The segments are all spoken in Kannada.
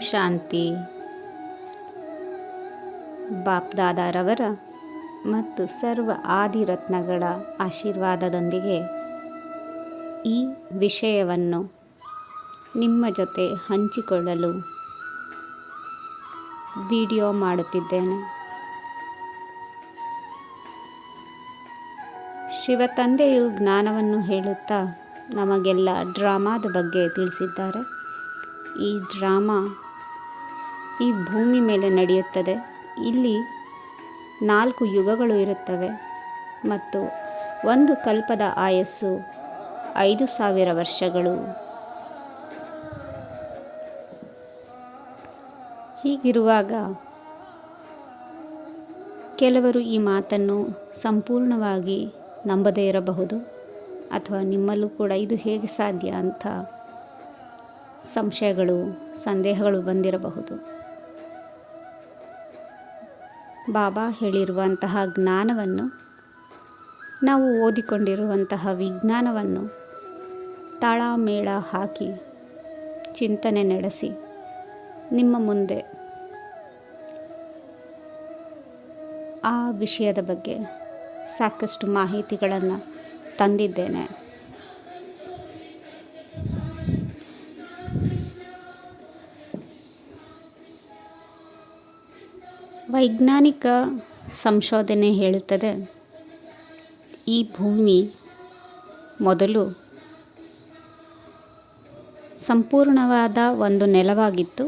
ಶಾಂತಿ. ಬಾಪ್ದಾದಾರವರ ಮತ್ತು ಸರ್ವ ಆದಿರತ್ನಗಳ ಆಶೀರ್ವಾದದೊಂದಿಗೆ ಈ ವಿಷಯವನ್ನು ನಿಮ್ಮ ಜೊತೆ ಹಂಚಿಕೊಳ್ಳಲು ವಿಡಿಯೋ ಮಾಡುತ್ತಿದ್ದೇನೆ. ಶಿವತಂದೆಯು ಜ್ಞಾನವನ್ನು ಹೇಳುತ್ತಾ ನಮಗೆಲ್ಲ ಡ್ರಾಮಾದ ಬಗ್ಗೆ ತಿಳಿಸಿದ್ದಾರೆ. ಈ ಡ್ರಾಮಾ ಈ ಭೂಮಿ ಮೇಲೆ ನಡೆಯುತ್ತದೆ. ಇಲ್ಲಿ 4 ಯುಗಗಳು ಇರುತ್ತವೆ ಮತ್ತು ಒಂದು ಕಲ್ಪದ ಆಯಸ್ಸು 5000 ವರ್ಷಗಳು. ಹೀಗಿರುವಾಗ ಕೆಲವರು ಈ ಮಾತನ್ನು ಸಂಪೂರ್ಣವಾಗಿ ನಂಬದೇ ಇರಬಹುದು, ಅಥವಾ ನಿಮ್ಮಲ್ಲೂ ಕೂಡ ಇದು ಹೇಗೆ ಸಾಧ್ಯ ಅಂತ ಸಂಶಯಗಳು, ಸಂದೇಹಗಳು ಬಂದಿರಬಹುದು. ಬಾಬಾ ಹೇಳಿರುವಂತಹ ಜ್ಞಾನವನ್ನು, ನಾವು ಓದಿಕೊಂಡಿರುವಂತಹ ವಿಜ್ಞಾನವನ್ನು ತಾಳಮೇಳ ಹಾಕಿ ಚಿಂತನೆ ನಡೆಸಿ ನಿಮ್ಮ ಮುಂದೆ ಆ ವಿಷಯದ ಬಗ್ಗೆ ಸಾಕಷ್ಟು ಮಾಹಿತಿಗಳನ್ನು ತಂದಿದ್ದೇನೆ. ವೈಜ್ಞಾನಿಕ ಸಂಶೋಧನೆ ಹೇಳುತ್ತದೆ, ಈ ಭೂಮಿ ಮೊದಲು ಸಂಪೂರ್ಣವಾದ ಒಂದು ನೆಲವಾಗಿತ್ತು.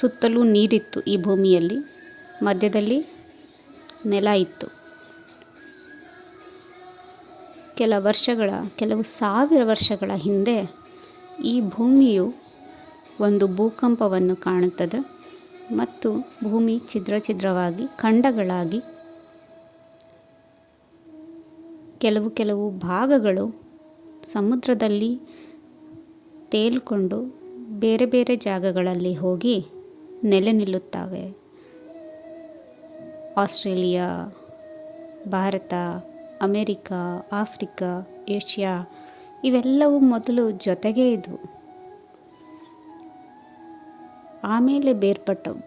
ಸುತ್ತಲೂ ನೀರಿತ್ತು. ಈ ಭೂಮಿಯಲ್ಲಿ ಮಧ್ಯದಲ್ಲಿ ನೆಲ ಇತ್ತು. ಕೆಲವು ಸಾವಿರ ವರ್ಷಗಳ ಹಿಂದೆ ಈ ಭೂಮಿಯು ಒಂದು ಭೂಕಂಪವನ್ನು ಕಾಣುತ್ತದೆ ಮತ್ತು ಭೂಮಿ ಛಿದ್ರವಾಗಿ ಖಂಡಗಳಾಗಿ ಕೆಲವು ಭಾಗಗಳು ಸಮುದ್ರದಲ್ಲಿ ತೇಲಿಕೊಂಡು ಬೇರೆ ಬೇರೆ ಜಾಗಗಳಲ್ಲಿ ಹೋಗಿ ನೆಲೆ ನಿಲ್ಲುತ್ತವೆ. Australia, Bharat, America, Africa, Asia ಇವೆಲ್ಲವೂ ಮೊದಲು ಜೊತೆಗೇ ಇದ್ವು. ಆಮೇಲೆ ಬೇರ್ಪಟ್ಟವು.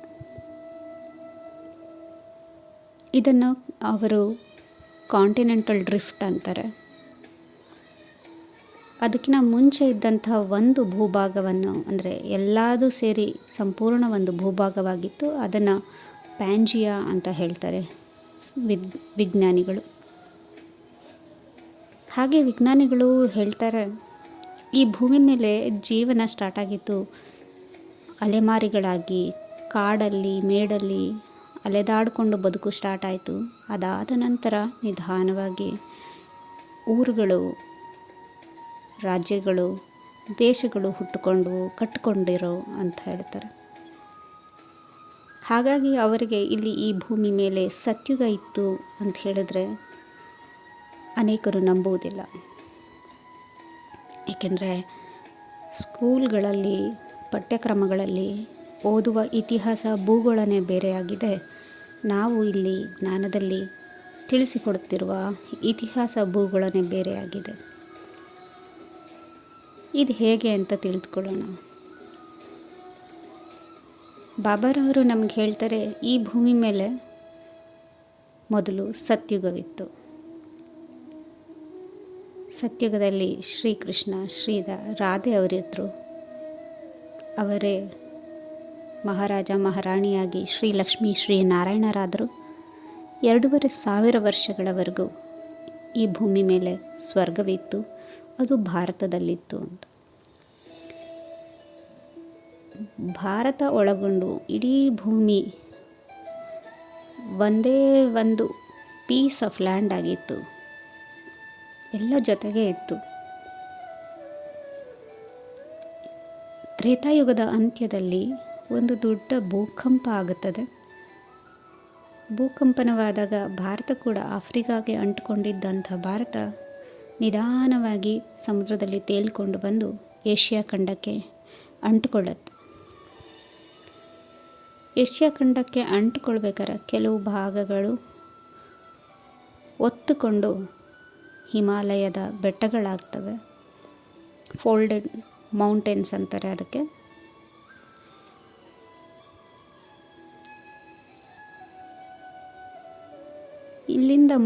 ಇದನ್ನು ಅವರು ಕಾಂಟಿನೆಂಟಲ್ ಡ್ರಿಫ್ಟ್ ಅಂತಾರೆ. ಅದಕ್ಕಿಂತ ಮುಂಚೆ ಇದ್ದಂತಹ ಒಂದು ಭೂಭಾಗವನ್ನು, ಅಂದರೆ ಎಲ್ಲದೂ ಸೇರಿ ಸಂಪೂರ್ಣ ಒಂದು ಭೂಭಾಗವಾಗಿತ್ತು. ಅದನ್ನು ಪ್ಯಾಂಜಿಯಾ ಅಂತ ಹೇಳ್ತಾರೆ ವಿಜ್ಞಾನಿಗಳು. ಹಾಗೆ ವಿಜ್ಞಾನಿಗಳು ಹೇಳ್ತಾರೆ, ಈ ಭೂಮಿ ಮೇಲೆ ಜೀವನ ಸ್ಟಾರ್ಟ್ ಆಗಿತ್ತು ಅಲೆಮಾರಿಗಳಾಗಿ, ಕಾಡಲ್ಲಿ ಮೇಡಲ್ಲಿ ಅಲೆದಾಡಿಕೊಂಡು ಬದುಕು ಸ್ಟಾರ್ಟ್ ಆಯಿತು. ಅದಾದ ನಂತರ ನಿಧಾನವಾಗಿ ಊರುಗಳು, ರಾಜ್ಯಗಳು, ದೇಶಗಳು ಕಟ್ಟಿಕೊಂಡಿರೋ ಅಂತ ಹೇಳ್ತಾರೆ. ಹಾಗಾಗಿ ಅವರಿಗೆ ಇಲ್ಲಿ ಈ ಭೂಮಿ ಮೇಲೆ ಸತ್ಯುಗ ಇತ್ತು ಅಂತ ಹೇಳಿದ್ರೆ ಅನೇಕರು ನಂಬುವುದಿಲ್ಲ. ಏಕೆಂದರೆ ಸ್ಕೂಲ್ಗಳಲ್ಲಿ, ಪಠ್ಯಕ್ರಮಗಳಲ್ಲಿ ಓದುವ ಇತಿಹಾಸ, ಭೂಗೋಳನೇ ಬೇರೆಯಾಗಿದೆ. ನಾವು ಇಲ್ಲಿ ಜ್ಞಾನದಲ್ಲಿ ತಿಳಿಸಿಕೊಡುತ್ತಿರುವ ಇತಿಹಾಸ, ಭೂಗೋಳನೇ ಬೇರೆಯಾಗಿದೆ. ಇದು ಹೇಗೆ ಅಂತ ತಿಳಿದುಕೊಳ್ಳೋಣ. ಬಾಬಾರವರು ನಮಗೆ ಹೇಳ್ತಾರೆ, ಈ ಭೂಮಿ ಮೇಲೆ ಮೊದಲು ಸತ್ಯುಗವಿತ್ತು. ಸತ್ಯುಗದಲ್ಲಿ ಶ್ರೀಕೃಷ್ಣ, ರಾಧೆ ಅವರಿದ್ದರು. ಅವರೇ ಮಹಾರಾಜ ಮಹಾರಾಣಿಯಾಗಿ ಶ್ರೀ ಲಕ್ಷ್ಮೀ ಶ್ರೀ ನಾರಾಯಣರಾದರು. 2500 ವರ್ಷಗಳವರೆಗೂ ಈ ಭೂಮಿ ಮೇಲೆ ಸ್ವರ್ಗವಿತ್ತು. ಅದು ಭಾರತದಲ್ಲಿತ್ತು ಅಂತ. ಭಾರತ ಒಳಗೊಂಡು ಇಡೀ ಭೂಮಿ ಒಂದೇ ಒಂದು ಪೀಸ್ ಆಫ್ ಲ್ಯಾಂಡ್ ಆಗಿತ್ತು. ಎಲ್ಲ ಜೊತೆಗೆ ಇತ್ತು. ತ್ರೇತಾಯುಗದ ಅಂತ್ಯದಲ್ಲಿ ಒಂದು ದೊಡ್ಡ ಭೂಕಂಪ ಆಗುತ್ತದೆ. ಭೂಕಂಪನವಾದಾಗ ಭಾರತ ಕೂಡ, ಆಫ್ರಿಕಾಗೆ ಅಂಟಿಕೊಂಡಿದ್ದಂಥ ಭಾರತ ನಿಧಾನವಾಗಿ ಸಮುದ್ರದಲ್ಲಿ ತೇಲಿಕೊಂಡು ಬಂದು ಏಷ್ಯಾ ಖಂಡಕ್ಕೆ ಅಂಟಿಕೊಳ್ಳುತ್ತೆ. ಏಷ್ಯಾ ಖಂಡಕ್ಕೆ ಅಂಟಿಕೊಳ್ಬೇಕಾದ್ರೆ ಕೆಲವು ಭಾಗಗಳು ಒತ್ತುಕೊಂಡು ಹಿಮಾಲಯದ ಬೆಟ್ಟಗಳಾಗ್ತವೆ. ಫೋಲ್ಡೆಡ್ ಮೌಂಟೇನ್ಸ್ ಅಂತಾರೆ ಅದಕ್ಕೆ.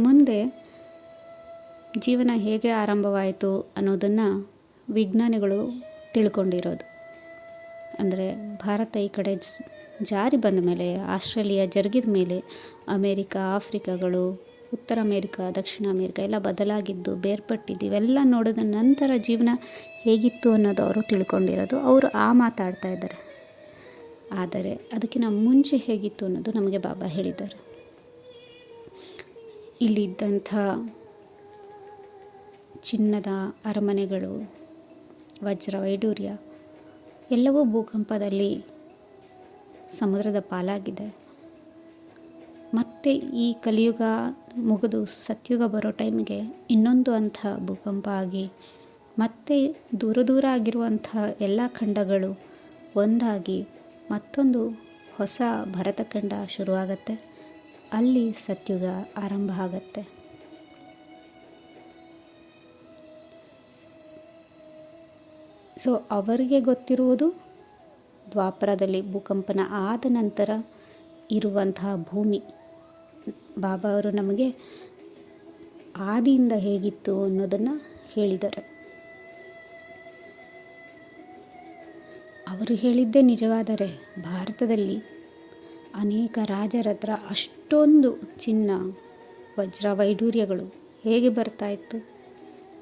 ಮುಂದೆ ಜೀವನ ಹೇಗೆ ಆರಂಭವಾಯಿತು ಅನ್ನೋದನ್ನು ವಿಜ್ಞಾನಿಗಳು ತಿಳ್ಕೊಂಡಿರೋದು. ಅಂದರೆ ಭಾರತ ಈ ಕಡೆ ಜಾರಿ ಬಂದ ಮೇಲೆ, ಆಸ್ಟ್ರೇಲಿಯಾ ಜರುಗಿದ ಮೇಲೆ ಅಮೇರಿಕಾ, ಆಫ್ರಿಕಾಗಳು, ಉತ್ತರ ಅಮೇರಿಕಾ, ದಕ್ಷಿಣ ಅಮೇರಿಕಾ ಎಲ್ಲ ಬದಲಾಗಿದ್ದು, ಬೇರ್ಪಟ್ಟಿದ್ದು ಇವೆಲ್ಲ ನೋಡಿದ ನಂತರ ಜೀವನ ಹೇಗಿತ್ತು ಅನ್ನೋದು ಅವರು ತಿಳ್ಕೊಂಡಿರೋದು. ಅವರು ಮಾತಾಡ್ತಾ ಇದ್ದಾರೆ. ಆದರೆ ಅದಕ್ಕಿಂತ ಮುಂಚೆ ಹೇಗಿತ್ತು ಅನ್ನೋದು ನಮಗೆ ಬಾಬಾ ಹೇಳಿದ್ದಾರೆ. ಇಲ್ಲಿದ್ದಂಥ ಚಿನ್ನದ ಅರಮನೆಗಳು, ವಜ್ರ ವೈಡೂರ್ಯ ಎಲ್ಲವೂ ಭೂಕಂಪದಲ್ಲಿ ಸಮುದ್ರದ ಪಾಲಾಗಿದೆ. ಮತ್ತು ಈ ಕಲಿಯುಗ ಮುಗಿದು ಸತ್ಯುಗ ಬರೋ ಟೈಮಿಗೆ ಇನ್ನೊಂದು ಅಂಥ ಭೂಕಂಪ ಆಗಿ ಮತ್ತೆ ದೂರ ದೂರ ಆಗಿರುವಂಥ ಎಲ್ಲ ಖಂಡಗಳು ಒಂದಾಗಿ ಮತ್ತೊಂದು ಹೊಸ ಭರತಖಂಡ ಶುರುವಾಗತ್ತೆ. ಅಲ್ಲಿ ಸತ್ಯುಗ ಆರಂಭ ಆಗತ್ತೆ. ಸೊ ಅವರಿಗೆ ಗೊತ್ತಿರುವುದು ದ್ವಾಪರದಲ್ಲಿ ಭೂಕಂಪನ ಆದ ನಂತರ ಇರುವಂತಹ ಭೂಮಿ. ಬಾಬಾ ಅವರು ನಮಗೆ ಆದಿಯಿಂದ ಹೇಗಿತ್ತು ಅನ್ನೋದನ್ನು ಹೇಳಿದ್ದಾರೆ. ಅವರು ಹೇಳಿದ್ದೇ ನಿಜವಾದರೆ ಭಾರತದಲ್ಲಿ ಅನೇಕ ರಾಜರ ಹತ್ರ ಅಷ್ಟೊಂದು ಚಿನ್ನ, ವಜ್ರ ವೈಡೂರ್ಯಗಳು ಹೇಗೆ ಬರ್ತಾಯಿತ್ತು?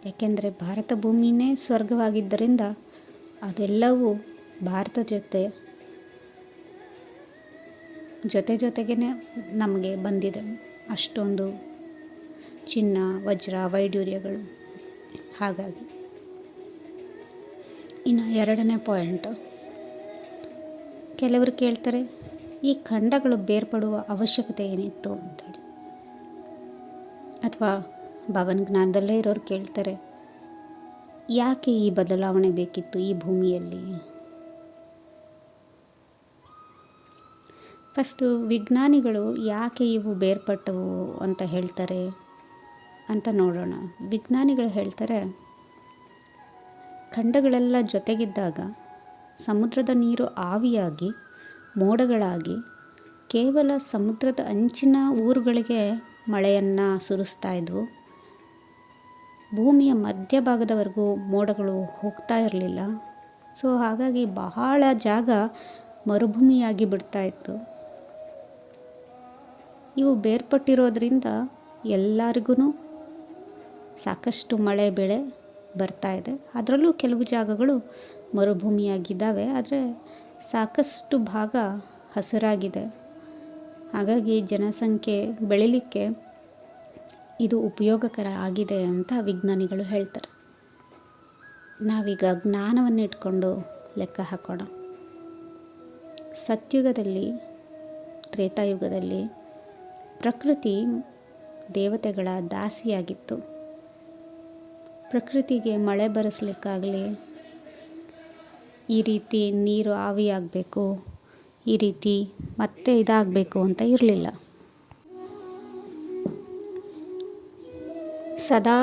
ಯಾಕೆಂದರೆ ಭಾರತ ಭೂಮಿನೇ ಸ್ವರ್ಗವಾಗಿದ್ದರಿಂದ ಅದೆಲ್ಲವೂ ಭಾರತ ಜೊತೆಗೇ ನಮಗೆ ಬಂದಿದೆ. ಅಷ್ಟೊಂದು ಚಿನ್ನ, ವಜ್ರ ವೈಡೂರ್ಯಗಳು. ಹಾಗಾಗಿ ಇನ್ನು ಎರಡನೇ ಪಾಯಿಂಟು, ಕೆಲವರು ಕೇಳ್ತಾರೆ, ಈ ಖಂಡಗಳು ಬೇರ್ಪಡುವ ಅವಶ್ಯಕತೆ ಏನಿತ್ತು ಅಂತೇಳಿ. ಅಥವಾ ಬಾಬನ ಜ್ಞಾನದಲ್ಲೇ ಇರೋರು ಕೇಳ್ತಾರೆ, ಯಾಕೆ ಈ ಬದಲಾವಣೆ ಬೇಕಿತ್ತು ಈ ಭೂಮಿಯಲ್ಲಿ? ಫಸ್ಟು ವಿಜ್ಞಾನಿಗಳು ಯಾಕೆ ಇವು ಬೇರ್ಪಟ್ಟವು ಅಂತ ಹೇಳ್ತಾರೆ ಅಂತ ನೋಡೋಣ. ವಿಜ್ಞಾನಿಗಳು ಹೇಳ್ತಾರೆ, ಖಂಡಗಳೆಲ್ಲ ಜೊತೆಗಿದ್ದಾಗ ಸಮುದ್ರದ ನೀರು ಆವಿಯಾಗಿ ಮೋಡಗಳಾಗಿ ಕೇವಲ ಸಮುದ್ರದ ಅಂಚಿನ ಊರುಗಳಿಗೆ ಮಳೆಯನ್ನು ಸುರಿಸ್ತಾ ಇದ್ವು. ಭೂಮಿಯ ಮಧ್ಯಭಾಗದವರೆಗೂ ಮೋಡಗಳು ಹೋಗ್ತಾ ಇರಲಿಲ್ಲ. ಸೊ ಹಾಗಾಗಿ ಬಹಳ ಜಾಗ ಮರುಭೂಮಿಯಾಗಿ ಬಿಡ್ತಾ ಇತ್ತು. ಇವು ಬೇರ್ಪಟ್ಟಿರೋದ್ರಿಂದ ಎಲ್ಲರಿಗೂ ಸಾಕಷ್ಟು ಮಳೆ ಬೆಳೆ ಬರ್ತಾ ಇದೆ. ಅದರಲ್ಲೂ ಕೆಲವು ಜಾಗಗಳು ಮರುಭೂಮಿಯಾಗಿದ್ದಾವೆ, ಆದರೆ ಸಾಕಷ್ಟು ಭಾಗ ಹಸಿರಾಗಿದೆ. ಹಾಗಾಗಿ ಜನಸಂಖ್ಯೆ ಬೆಳಿಲಿಕ್ಕೆ ಇದು ಉಪಯೋಗಕರ ಆಗಿದೆ ಅಂತ ವಿಜ್ಞಾನಿಗಳು ಹೇಳ್ತಾರೆ. ನಾವೀಗ ಜ್ಞಾನವನ್ನು ಇಟ್ಕೊಂಡು ಲೆಕ್ಕ ಹಾಕೋಣ. ಸತ್ಯುಗದಲ್ಲಿ, ತ್ರೇತಾಯುಗದಲ್ಲಿ ಪ್ರಕೃತಿ ದೇವತೆಗಳ ದಾಸಿಯಾಗಿತ್ತು. ಪ್ರಕೃತಿಗೆ ಮಳೆ ಬರೆಸಲಿಕ್ಕಾಗಲಿ, ಈ ರೀತಿ ನೀರು ಆವಿಯಾಗಬೇಕು, ಈ ರೀತಿ ಮತ್ತೆ ಇದಾಗಬೇಕು ಅಂತ ಇರಲಿಲ್ಲ. ಸದಾ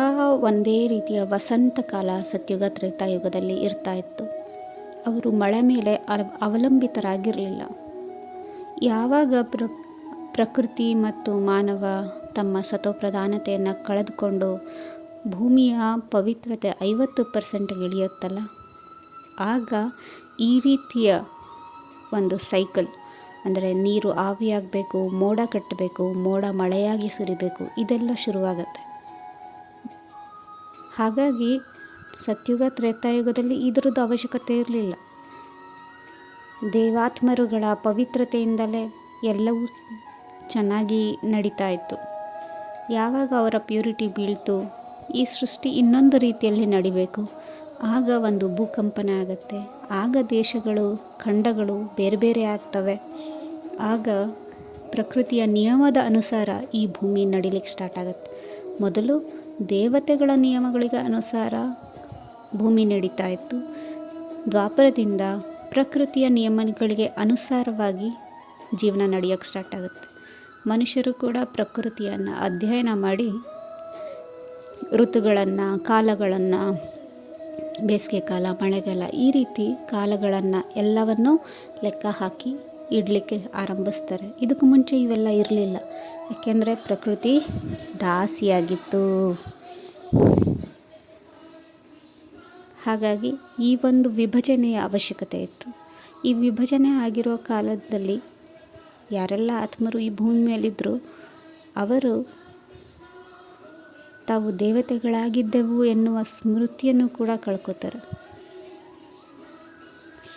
ಒಂದೇ ರೀತಿಯ ವಸಂತ ಕಾಲ ಸತ್ಯುಗ ತ್ರೇತಾಯುಗದಲ್ಲಿ ಇರ್ತಾ ಇತ್ತು. ಅವರು ಮಳೆ ಮೇಲೆ ಅವಲಂಬಿತರಾಗಿರಲಿಲ್ಲ. ಯಾವಾಗ ಪ್ರಕೃತಿ ಮತ್ತು ಮಾನವ ತಮ್ಮ ಸತೋಪ್ರಧಾನತೆಯನ್ನು ಕಳೆದುಕೊಂಡು ಭೂಮಿಯ ಪವಿತ್ರತೆ 50% ಇಳಿಯುತ್ತಲ್ಲ, ಆಗ ಈ ರೀತಿಯ ಒಂದು ಸೈಕಲ್, ಅಂದರೆ ನೀರು ಆವಿಯಾಗಬೇಕು, ಮೋಡ ಕಟ್ಟಬೇಕು, ಮೋಡ ಮಳೆಯಾಗಿ ಸುರಿಬೇಕು, ಇದೆಲ್ಲ ಶುರುವಾಗತ್ತೆ. ಹಾಗಾಗಿ ಸತ್ಯುಗ ತ್ರೇತಾಯುಗದಲ್ಲಿ ಇದರದ್ದು ಅವಶ್ಯಕತೆ ಇರಲಿಲ್ಲ. ದೇವಾತ್ಮರುಗಳ ಪವಿತ್ರತೆಯಿಂದಲೇ ಎಲ್ಲವೂ ಚೆನ್ನಾಗಿ ನಡೀತಾ ಇತ್ತು. ಯಾವಾಗ ಅವರ ಪ್ಯೂರಿಟಿ ಬೀಳ್ತು, ಈ ಸೃಷ್ಟಿ ಇನ್ನೊಂದು ರೀತಿಯಲ್ಲಿ ನಡಿಬೇಕು, ಆಗ ಒಂದು ಭೂಕಂಪನ ಆಗುತ್ತೆ. ಆಗ ದೇಶಗಳು, ಖಂಡಗಳು ಬೇರೆ ಬೇರೆ ಆಗ್ತವೆ. ಆಗ ಪ್ರಕೃತಿಯ ನಿಯಮದ ಅನುಸಾರ ಈ ಭೂಮಿ ನಡಿಲಿಕ್ಕೆ ಸ್ಟಾರ್ಟ್ ಆಗುತ್ತೆ. ಮೊದಲು ದೇವತೆಗಳ ನಿಯಮಗಳಿಗೆ ಅನುಸಾರ ಭೂಮಿ ನಡೀತಾ ಇತ್ತು. ದ್ವಾಪರದಿಂದ ಪ್ರಕೃತಿಯ ನಿಯಮಗಳಿಗೆ ಅನುಸಾರವಾಗಿ ಜೀವನ ನಡೆಯೋಕ್ಕೆ ಸ್ಟಾರ್ಟ್ ಆಗುತ್ತೆ. ಮನುಷ್ಯರು ಕೂಡ ಪ್ರಕೃತಿಯನ್ನು ಅಧ್ಯಯನ ಮಾಡಿ ಋತುಗಳನ್ನು, ಕಾಲಗಳನ್ನು, ಬೇಸಿಗೆ ಕಾಲ, ಮಳೆಗಾಲ, ಈ ರೀತಿ ಕಾಲಗಳನ್ನು ಎಲ್ಲವನ್ನೂ ಲೆಕ್ಕ ಹಾಕಿ ಇಡಲಿಕ್ಕೆ ಆರಂಭಿಸ್ತಾರೆ. ಇದಕ್ಕೂ ಮುಂಚೆ ಇವೆಲ್ಲ ಇರಲಿಲ್ಲ, ಯಾಕೆಂದರೆ ಪ್ರಕೃತಿ ದಾಸಿಯಾಗಿತ್ತು. ಹಾಗಾಗಿ ಈ ಒಂದು ವಿಭಜನೆಯ ಅವಶ್ಯಕತೆ ಇತ್ತು. ಈ ವಿಭಜನೆ ಆಗಿರೋ ಕಾಲದಲ್ಲಿ ಯಾರೆಲ್ಲ ಆತ್ಮರು ಈ ಭೂಮಿ ಮೇಲಿದ್ದರು, ಅವರು ತಾವು ದೇವತೆಗಳಾಗಿದ್ದೆವು ಎನ್ನುವ ಸ್ಮೃತಿಯನ್ನು ಕೂಡ ಕಳ್ಕೊತಾರೆ.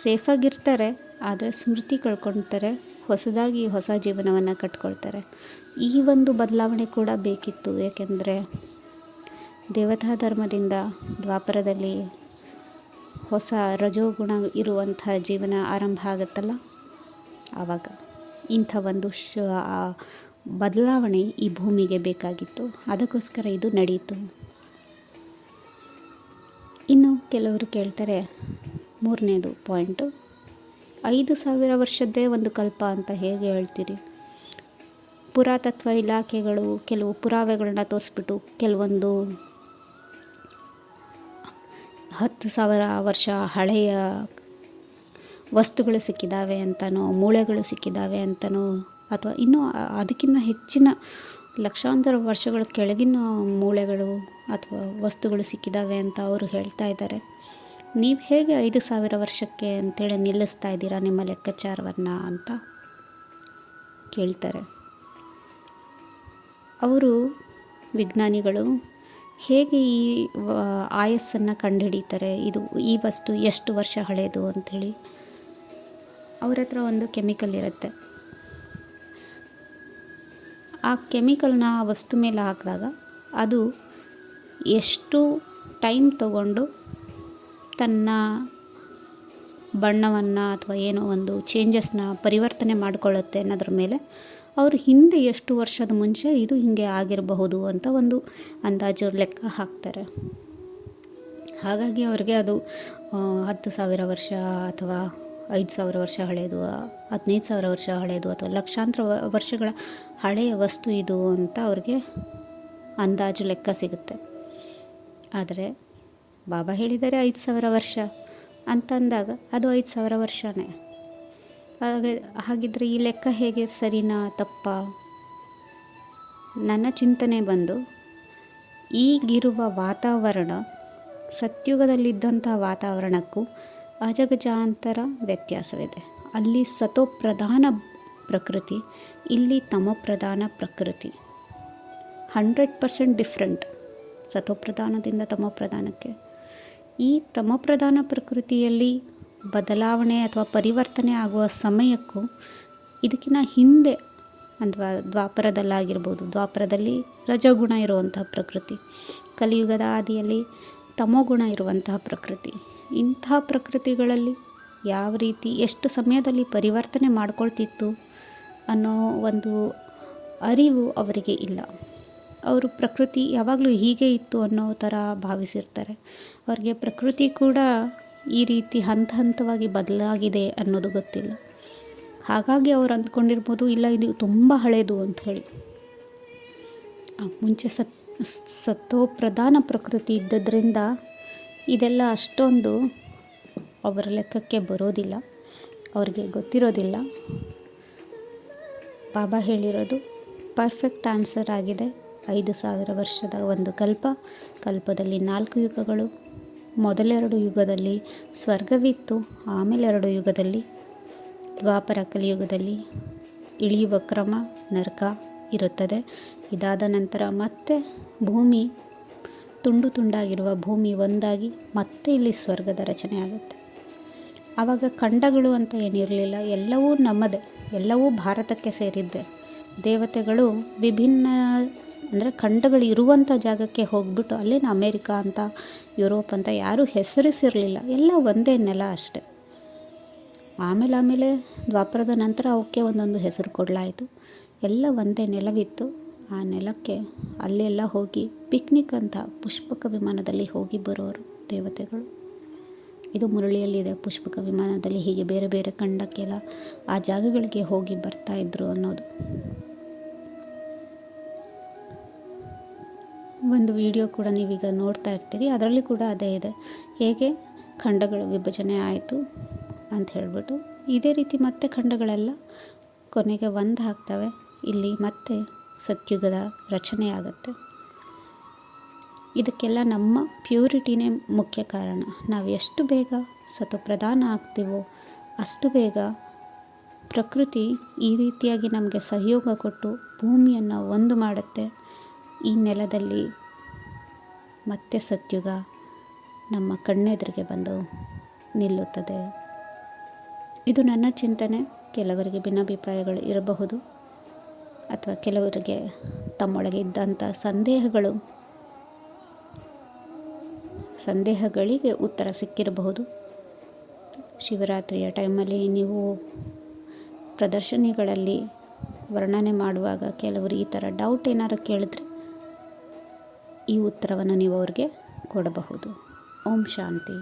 ಸೇಫಾಗಿರ್ತಾರೆ, ಆದರೆ ಸ್ಮೃತಿ ಕಳ್ಕೊಳ್ತಾರೆ, ಹೊಸದಾಗಿ ಹೊಸ ಜೀವನವನ್ನು ಕಟ್ಕೊಳ್ತಾರೆ. ಈ ಒಂದು ಬದಲಾವಣೆ ಕೂಡ ಬೇಕಿತ್ತು, ಏಕೆಂದರೆ ದೇವತಾ ಧರ್ಮದಿಂದ ದ್ವಾಪರದಲ್ಲಿ ಹೊಸ ರಜೋಗುಣ ಇರುವಂಥ ಜೀವನ ಆರಂಭ ಆಗುತ್ತಲ್ಲ, ಆವಾಗ ಇಂಥ ಒಂದು ಬದಲಾವಣೆ ಈ ಭೂಮಿಗೆ ಬೇಕಾಗಿತ್ತು. ಅದಕ್ಕೋಸ್ಕರ ಇದು ನಡೆಯಿತು. ಇನ್ನು ಕೆಲವರು ಕೇಳ್ತಾರೆ, ಮೂರನೇದು ಪಾಯಿಂಟು, 5,000 ವರ್ಷದ್ದೇ ಒಂದು ಕಲ್ಪ ಅಂತ ಹೇಗೆ ಹೇಳ್ತೀರಿ? ಪುರಾತತ್ವ ಇಲಾಖೆಗಳು ಕೆಲವು ಪುರಾವೆಗಳನ್ನ ತೋರಿಸ್ಬಿಟ್ಟು ಕೆಲವೊಂದು 10,000 ವರ್ಷ ಹಳೆಯ ವಸ್ತುಗಳು ಸಿಕ್ಕಿದ್ದಾವೆ ಅಂತನೋ, ಮೂಳೆಗಳು ಸಿಕ್ಕಿದ್ದಾವೆ ಅಂತನೋ, ಅಥವಾ ಇನ್ನೂ ಅದಕ್ಕಿಂತ ಹೆಚ್ಚಿನ ಲಕ್ಷಾಂತರ ವರ್ಷಗಳ ಕೆಳಗಿನ ಮೂಳೆಗಳು ಅಥವಾ ವಸ್ತುಗಳು ಸಿಕ್ಕಿದ್ದಾವೆ ಅಂತ ಅವರು ಹೇಳ್ತಾ ಇದ್ದಾರೆ. ನೀವು ಹೇಗೆ 5,000 ವರ್ಷಕ್ಕೆ ಅಂತೇಳಿ ನಿಲ್ಲಿಸ್ತಾ ಇದ್ದೀರಾ ನಿಮ್ಮ ಲೆಕ್ಕಾಚಾರವನ್ನು ಅಂತ ಕೇಳ್ತಾರೆ. ಅವರು ವಿಜ್ಞಾನಿಗಳು ಹೇಗೆ ಈ ಆಯಸ್ಸನ್ನು ಕಂಡುಹಿಡಿತಾರೆ, ಈ ವಸ್ತು ಎಷ್ಟು ವರ್ಷ ಹಳೆಯದು ಅಂಥೇಳಿ. ಅವ್ರ ಹತ್ರ ಒಂದು ಕೆಮಿಕಲ್ ಇರುತ್ತೆ. ಆ ಕೆಮಿಕಲ್ನ ಆ ವಸ್ತು ಮೇಲೆ ಹಾಕಿದಾಗ ಅದು ಎಷ್ಟು ಟೈಮ್ ತಗೊಂಡು ತನ್ನ ಬಣ್ಣವನ್ನು ಅಥವಾ ಏನೋ ಒಂದು ಚೇಂಜಸ್ನ ಪರಿವರ್ತನೆ ಮಾಡಿಕೊಳ್ಳುತ್ತೆ ಅನ್ನೋದ್ರ ಮೇಲೆ ಅವರು ಹಿಂದೆ ಎಷ್ಟು ವರ್ಷದ ಮುಂಚೆ ಇದು ಹೀಗೆ ಆಗಿರಬಹುದು ಅಂತ ಒಂದು ಅಂದಾಜು ಲೆಕ್ಕ ಹಾಕ್ತಾರೆ. ಹಾಗಾಗಿ ಅವ್ರಿಗೆ ಅದು 10,000 ವರ್ಷ ಅಥವಾ 5,000 ವರ್ಷ ಹಳೆಯದು, 15,000 ವರ್ಷ ಹಳೆಯದು ಅಥವಾ ಲಕ್ಷಾಂತರ ವರ್ಷಗಳ ಹಳೆಯ ವಸ್ತು ಇದು ಅಂತ ಅವ್ರಿಗೆ ಅಂದಾಜು ಲೆಕ್ಕ ಸಿಗುತ್ತೆ. ಆದರೆ ಬಾಬಾ ಹೇಳಿದ್ದಾರೆ 5,000 ವರ್ಷ ಅಂತಂದಾಗ ಅದು 5,000 ವರ್ಷನೇ. ಹಾಗಿದ್ರೆ ಈ ಲೆಕ್ಕ ಹೇಗೆ ಸರಿನಾ ತಪ್ಪಾ? ನನ್ನ ಚಿಂತನೆ ಬಂದು, ಈಗಿರುವ ವಾತಾವರಣ ಸತ್ಯುಗದಲ್ಲಿದ್ದಂಥ ವಾತಾವರಣಕ್ಕೂ ಅಜಗಜಾಂತರ ವ್ಯತ್ಯಾಸವಿದೆ. ಅಲ್ಲಿ ಸತೋಪ್ರಧಾನ ಪ್ರಕೃತಿ, ಇಲ್ಲಿ ತಮೋಪ್ರಧಾನ ಪ್ರಕೃತಿ. 100% ಡಿಫ್ರೆಂಟ್ ಸತೋಪ್ರಧಾನದಿಂದ ತಮೋಪ್ರಧಾನಕ್ಕೆ. ಈ ತಮೋಪ್ರಧಾನ ಪ್ರಕೃತಿಯಲ್ಲಿ ಬದಲಾವಣೆ ಅಥವಾ ಪರಿವರ್ತನೆ ಆಗುವ ಸಮಯಕ್ಕೂ ಇದಕ್ಕಿಂತ ಹಿಂದೆ ಅಥವಾ ದ್ವಾಪರದಲ್ಲಾಗಿರ್ಬೋದು, ದ್ವಾಪರದಲ್ಲಿ ರಜಗುಣ ಇರುವಂತಹ ಪ್ರಕೃತಿ, ಕಲಿಯುಗದ ಆದಿಯಲ್ಲಿ ತಮೋಗುಣ ಇರುವಂತಹ ಪ್ರಕೃತಿ, ಇಂಥ ಪ್ರಕೃತಿಗಳಲ್ಲಿ ಯಾವ ರೀತಿ ಎಷ್ಟು ಸಮಯದಲ್ಲಿ ಪರಿವರ್ತನೆ ಮಾಡ್ಕೊಳ್ತಿತ್ತು ಅನ್ನೋ ಒಂದು ಅರಿವು ಅವರಿಗೆ ಇಲ್ಲ. ಅವರು ಪ್ರಕೃತಿ ಯಾವಾಗಲೂ ಹೀಗೆ ಇತ್ತು ಅನ್ನೋ ಥರ ಭಾವಿಸಿರ್ತಾರೆ. ಅವರಿಗೆ ಪ್ರಕೃತಿ ಕೂಡ ಈ ರೀತಿ ಹಂತ ಹಂತವಾಗಿ ಬದಲಾಗಿದೆ ಅನ್ನೋದು ಗೊತ್ತಿಲ್ಲ. ಹಾಗಾಗಿ ಅವ್ರು ಅಂದ್ಕೊಂಡಿರ್ಬೋದು, ಇಲ್ಲ ಇದು ತುಂಬ ಹಳೆಯದು ಅಂಥೇಳಿ. ಮುಂಚೆ ಸತೋಪ್ರಧಾನ ಪ್ರಕೃತಿ ಇದ್ದದ್ರಿಂದ ಇದೆಲ್ಲ ಅಷ್ಟೊಂದು ಅವರ ಲೆಕ್ಕಕ್ಕೆ ಬರೋದಿಲ್ಲ, ಅವ್ರಿಗೆ ಗೊತ್ತಿರೋದಿಲ್ಲ. ಬಾಬಾ ಹೇಳಿರೋದು ಪರ್ಫೆಕ್ಟ್ ಆನ್ಸರ್ ಆಗಿದೆ. 5,000 ವರ್ಷದ ಒಂದು ಕಲ್ಪದಲ್ಲಿ 4 ಯುಗಗಳು. ಮೊದಲೆರಡು ಯುಗದಲ್ಲಿ ಸ್ವರ್ಗವಿತ್ತು, ಆಮೇಲೆ 2 ಯುಗದಲ್ಲಿ ದ್ವಾಪರ ಕಲಿಯುಗದಲ್ಲಿ ಇಳಿಯುವ ಕ್ರಮ ನರಕ ಇರುತ್ತದೆ. ಇದಾದ ನಂತರ ಮತ್ತೆ ಭೂಮಿ ತುಂಡು ತುಂಡಾಗಿರುವ ಭೂಮಿ ಒಂದಾಗಿ ಮತ್ತೆ ಇಲ್ಲಿ ಸ್ವರ್ಗದ ರಚನೆ ಆಗುತ್ತೆ. ಆವಾಗ ಖಂಡಗಳು ಅಂತ ಏನಿರಲಿಲ್ಲ, ಎಲ್ಲವೂ ನಮ್ಮದೇ, ಎಲ್ಲವೂ ಭಾರತಕ್ಕೆ ಸೇರಿದ್ದೆ. ದೇವತೆಗಳು ವಿಭಿನ್ನ ಅಂದರೆ ಖಂಡಗಳು ಇರುವಂಥ ಜಾಗಕ್ಕೆ ಹೋಗ್ಬಿಟ್ಟು ಅಲ್ಲೇನು ಅಮೇರಿಕಾ ಅಂತ ಯುರೋಪ್ ಅಂತ ಯಾರೂ ಹೆಸರಿಸಿರಲಿಲ್ಲ, ಎಲ್ಲ ಒಂದೇ ನೆಲ ಅಷ್ಟೆ. ಆಮೇಲೆ ದ್ವಾಪರದ ನಂತರ ಅವಕ್ಕೆ ಒಂದೊಂದು ಹೆಸರು ಕೊಡಲಾಯಿತು. ಎಲ್ಲ ಒಂದೇ ನೆಲವಿತ್ತು. ಆ ನೆಲಕ್ಕೆ ಅಲ್ಲೆಲ್ಲ ಹೋಗಿ ಪಿಕ್ನಿಕ್ ಅಂತ ಪುಷ್ಪಕ ವಿಮಾನದಲ್ಲಿ ಹೋಗಿ ಬರೋರು ದೇವತೆಗಳು. ಇದು ಮುರಳಿಯಲ್ಲಿದೆ, ಪುಷ್ಪಕ ವಿಮಾನದಲ್ಲಿ ಹೀಗೆ ಬೇರೆ ಬೇರೆ ಖಂಡಕ್ಕೆಲ್ಲ ಆ ಜಾಗಗಳಿಗೆ ಹೋಗಿ ಬರ್ತಾಯಿದ್ರು ಅನ್ನೋದು. ಒಂದು ವಿಡಿಯೋ ಕೂಡ ನೀವೀಗ ನೋಡ್ತಾ ಇರ್ತೀರಿ, ಅದರಲ್ಲಿ ಕೂಡ ಅದೇ ಇದೆ, ಹೇಗೆ ಖಂಡಗಳ ವಿಭಜನೆ ಆಯಿತು ಅಂತ ಹೇಳಿಬಿಟ್ಟು. ಇದೇ ರೀತಿ ಮತ್ತೆ ಖಂಡಗಳೆಲ್ಲ ಕೊನೆಗೆ ಒಂದು ಆಗ್ತವೆ. ಇಲ್ಲಿ ಮತ್ತೆ ಸತ್ಯುಗದ ರಚನೆ ಆಗುತ್ತೆ. ಇದಕ್ಕೆಲ್ಲ ನಮ್ಮ ಪ್ಯೂರಿಟಿನೇ ಮುಖ್ಯ ಕಾರಣ. ನಾವು ಎಷ್ಟು ಬೇಗ ಸತ್ವಪ್ರಧಾನ ಆಗ್ತೀವೋ ಅಷ್ಟು ಬೇಗ ಪ್ರಕೃತಿ ಈ ರೀತಿಯಾಗಿ ನಮಗೆ ಸಹಯೋಗ ಕೊಟ್ಟು ಭೂಮಿಯನ್ನು ಒಂದು ಮಾಡುತ್ತೆ. ಈ ನೆಲದಲ್ಲಿ ಮತ್ತೆ ಸತ್ಯುಗ ನಮ್ಮ ಕಣ್ಣೆದುರಿಗೆ ಬಂದು ನಿಲ್ಲುತ್ತದೆ. ಇದು ನನ್ನ ಚಿಂತನೆ. ಕೆಲವರಿಗೆ ಭಿನ್ನಾಭಿಪ್ರಾಯಗಳು ಇರಬಹುದು, ಅಥವಾ ಕೆಲವರಿಗೆ ತಮ್ಮೊಳಗೆ ಇದ್ದಂಥ ಸಂದೇಹಗಳಿಗೆ ಉತ್ತರ ಸಿಕ್ಕಿರಬಹುದು. ಶಿವರಾತ್ರಿಯ ಟೈಮಲ್ಲಿ ನೀವು ಪ್ರದರ್ಶನಿಗಳಲ್ಲಿ ವರ್ಣನೆ ಮಾಡುವಾಗ ಕೆಲವರು ಈ ಥರ ಡೌಟ್ ಏನಾರು ಕೇಳಿದ್ರೆ ಈ ಉತ್ತರವನ್ನು ನೀವು ಅವ್ರಿಗೆ ಕೊಡಬಹುದು. ಓಂ ಶಾಂತಿ.